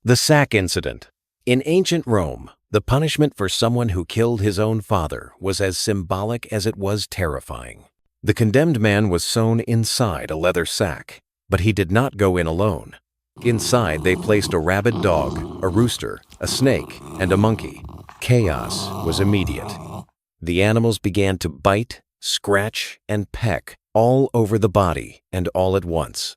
The sack incident. In ancient Rome, the punishment for someone who killed his own father was as symbolic as it was terrifying. The condemned man was sewn inside a leather sack, but he did not go in alone. Inside, they placed a rabid dog, a rooster, a snake, and a monkey. Chaos was immediate. The animals began to bite, scratch, and peck all over the body and all at once.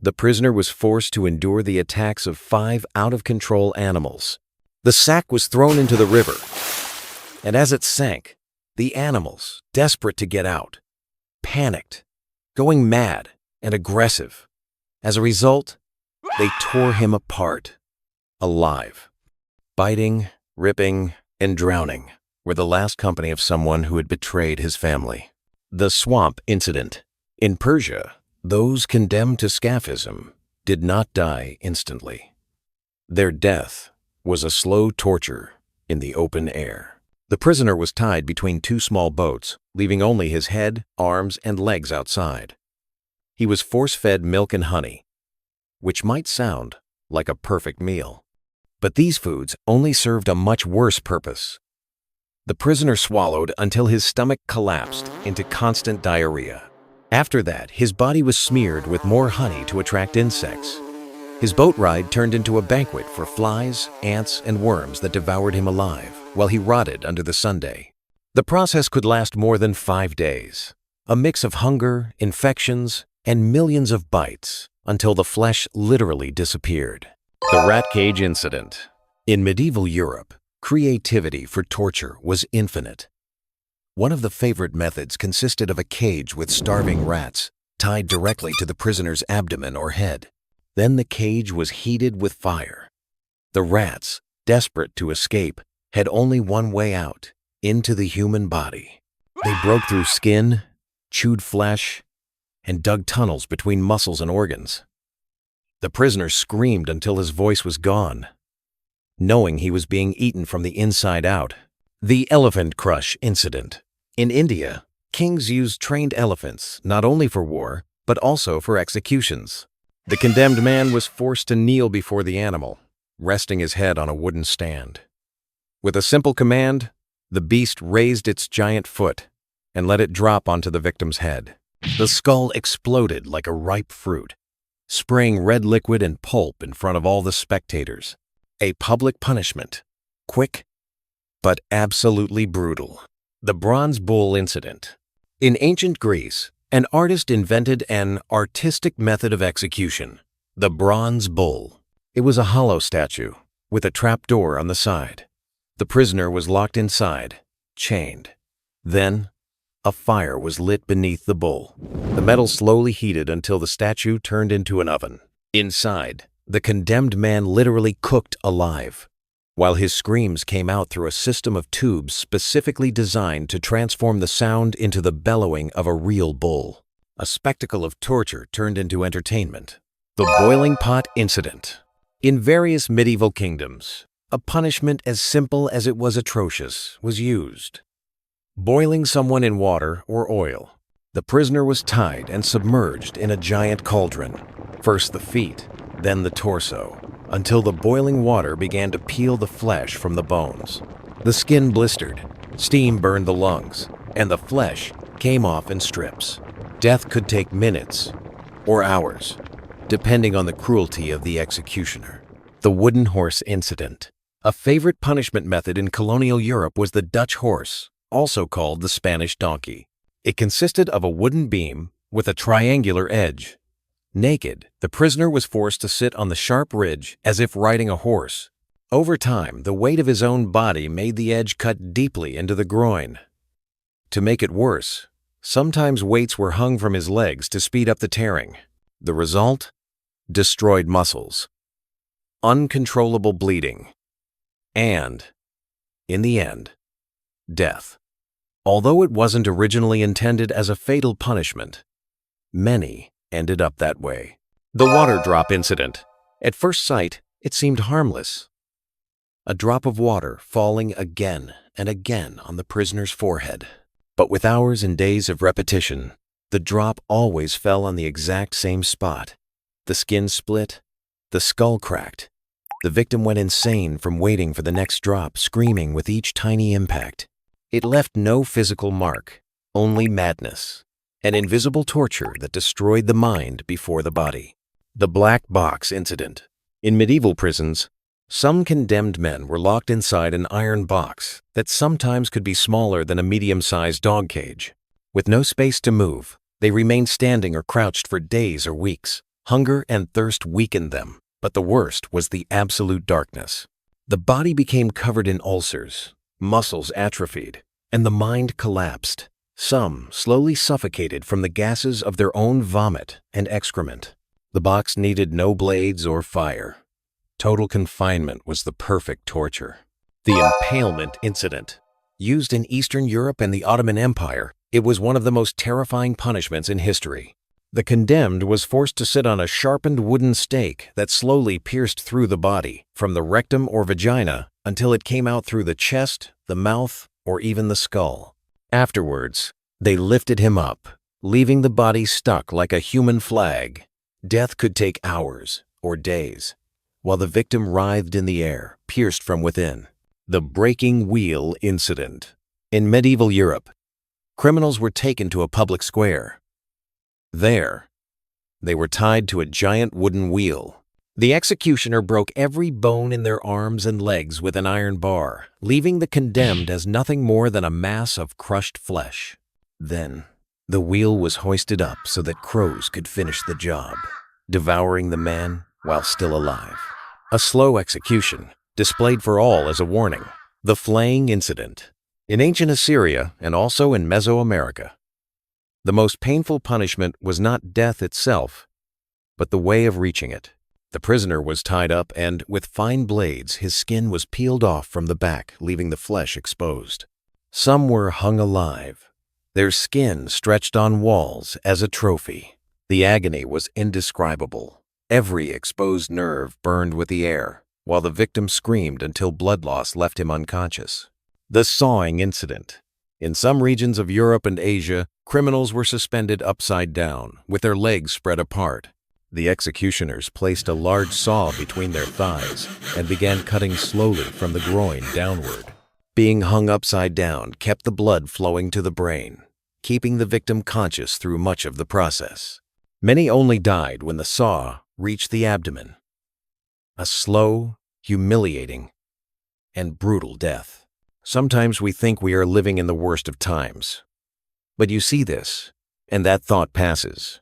The prisoner was forced to endure the attacks of 5 out-of-control animals. The sack was thrown into the river, and as it sank, the animals, desperate to get out, panicked, going mad and aggressive. As a result, they tore him apart, alive. Biting, ripping, and drowning were the last company of someone who had betrayed his family. The swamp incident. In Persia, those condemned to scaphism did not die instantly. Their death was a slow torture in the open air. The prisoner was tied between 2 small boats, leaving only his head, arms, and legs outside. He was force-fed milk and honey, which might sound like a perfect meal. But these foods only served a much worse purpose. The prisoner swallowed until his stomach collapsed into constant diarrhea. After that, his body was smeared with more honey to attract insects. His boat ride turned into a banquet for flies, ants, and worms that devoured him alive while he rotted under the sunday. The process could last more than 5 days, a mix of hunger, infections, and millions of bites until the flesh literally disappeared. The rat cage incident. In medieval Europe, creativity for torture was infinite. One of the favorite methods consisted of a cage with starving rats tied directly to the prisoner's abdomen or head. Then the cage was heated with fire. The rats, desperate to escape, had only one way out, into the human body. They broke through skin, chewed flesh, and dug tunnels between muscles and organs. The prisoner screamed until his voice was gone, knowing he was being eaten from the inside out. The elephant crush incident. In India, kings used trained elephants not only for war, but also for executions. The condemned man was forced to kneel before the animal, resting his head on a wooden stand. With a simple command, the beast raised its giant foot and let it drop onto the victim's head. The skull exploded like a ripe fruit, spraying red liquid and pulp in front of all the spectators. A public punishment, quick, but absolutely brutal. The bronze bull incident. In ancient Greece, an artist invented an artistic method of execution, the bronze bull. It was a hollow statue with a trapdoor on the side. The prisoner was locked inside, chained. Then, a fire was lit beneath the bull. The metal slowly heated until the statue turned into an oven. Inside, the condemned man literally cooked alive, while his screams came out through a system of tubes specifically designed to transform the sound into the bellowing of a real bull. A spectacle of torture turned into entertainment. The boiling pot incident. In various medieval kingdoms, a punishment as simple as it was atrocious was used. Boiling someone in water or oil. The prisoner was tied and submerged in a giant cauldron. First the feet, then the torso, until the boiling water began to peel the flesh from the bones. The skin blistered, steam burned the lungs, and the flesh came off in strips. Death could take minutes or hours, depending on the cruelty of the executioner. The wooden horse incident. A favorite punishment method in colonial Europe was the Dutch horse, also called the Spanish donkey. It consisted of a wooden beam with a triangular edge. Naked, the prisoner was forced to sit on the sharp ridge as if riding a horse. Over time, the weight of his own body made the edge cut deeply into the groin. To make it worse, sometimes weights were hung from his legs to speed up the tearing. The result? Destroyed muscles, uncontrollable bleeding, and, in the end, death. Although it wasn't originally intended as a fatal punishment, many ended up that way. The water drop incident. At first sight, it seemed harmless. A drop of water falling again and again on the prisoner's forehead. But with hours and days of repetition, the drop always fell on the exact same spot. The skin split, the skull cracked, The victim went insane from waiting for the next drop, screaming with each tiny impact. It left no physical mark, only madness, an invisible torture that destroyed the mind before the body. The black box incident. In medieval prisons, some condemned men were locked inside an iron box that sometimes could be smaller than a medium-sized dog cage. With no space to move, they remained standing or crouched for days or weeks. Hunger and thirst weakened them, but the worst was the absolute darkness. The body became covered in ulcers, muscles atrophied, and the mind collapsed. Some slowly suffocated from the gases of their own vomit and excrement. The box needed no blades or fire. Total confinement was the perfect torture. The impalement incident. Used in Eastern Europe and the Ottoman Empire, it was one of the most terrifying punishments in history. The condemned was forced to sit on a sharpened wooden stake that slowly pierced through the body, from the rectum or vagina until it came out through the chest, the mouth, or even the skull. Afterwards, they lifted him up, leaving the body stuck like a human flag. Death could take hours or days, while the victim writhed in the air, pierced from within. The breaking wheel incident. In medieval Europe, criminals were taken to a public square. There, they were tied to a giant wooden wheel. The executioner broke every bone in their arms and legs with an iron bar, leaving the condemned as nothing more than a mass of crushed flesh. Then, the wheel was hoisted up so that crows could finish the job, devouring the man while still alive. A slow execution, displayed for all as a warning. The flaying incident. In ancient Assyria and also in Mesoamerica, the most painful punishment was not death itself, but the way of reaching it. The prisoner was tied up and, with fine blades, his skin was peeled off from the back, leaving the flesh exposed. Some were hung alive, their skin stretched on walls as a trophy. The agony was indescribable. Every exposed nerve burned with the air, while the victim screamed until blood loss left him unconscious. The sawing incident. In some regions of Europe and Asia, criminals were suspended upside down, with their legs spread apart. The executioners placed a large saw between their thighs and began cutting slowly from the groin downward. Being hung upside down kept the blood flowing to the brain, keeping the victim conscious through much of the process. Many only died when the saw reached the abdomen. A slow, humiliating, and brutal death. Sometimes we think we are living in the worst of times. But you see this, and that thought passes.